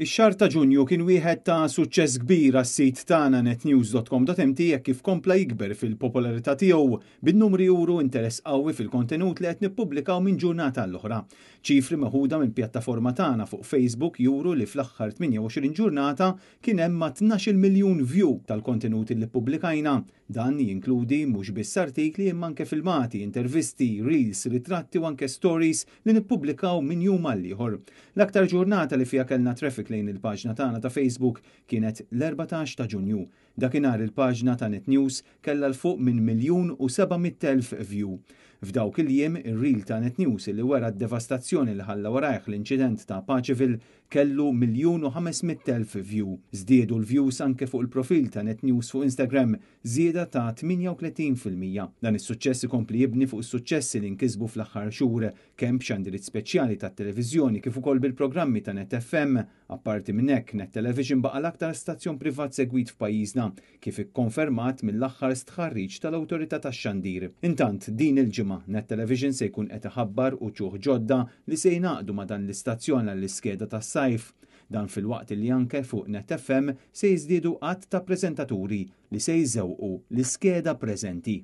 Ix-xahar ta' Ġunju kien wieħed ta' suċċess kbir għas-sit tagħna netnews.com.mt jekk kif kompla jikber fil-popolarità tiegħu bin-numri juru interess qawwi fil-kontenut li qed nippubblikaw minn ġurnata l-oħra. Ċifri meħuda mill-pjattaforma tagħna fuq Facebook juru li fl-aħħar 28 ġurnata kien hemm ma' 12 miljun view tal-kontenuti li ppubblikajna. Dan jinkludi mhux biss artikli imma anke filmati, intervisti, reels, ritratti u anke stories li nippubblikaw minn jum għal ieħor. L-aktar ġurnata li fiha kellna traffic lejn il-paġna tagħna ta' Facebook kienet l-14 ta' Ġunju. Dakinhar il-paġna ta' NetNews kellha l fuq minn 1,700,000 view. F'dawk il-jiem ir-reel ta' NetNews li wara d-devastazzjoni li ħalla warajh l-inċident ta' Paċeville kellu 1,500,000 view. Żdiedu l-views anke fuq il-profil ta' NetNews fuq Instagram żieda ta' 38%. Dan is-suċċess ikompli jibni fuq is-suċċessi li nkisbu fl-aħħar xhur kemm b'xandiriet speċjali tat-televiżjoni kif ukoll bil-programmi ta' Net FM. Apparti minn hekk Net Television baqa' l-aktar stazzjon privat segwit f'pajjiżna kif ikkonfermat mill-aħħar stħarriġ tal-Awtorità tax-Xandir. Intant din il-ġimgħa Net Television se jkun qed iħabbar uċuħ ġodda li se jingħaqdu ma' dan l-istazzjon għall-iskeda tas-sajf. Dan fil-waqt li anke fuq Net FM se jiżdiedu qatt ta' preżentaturi li se jżewqu l-iskeda preżenti.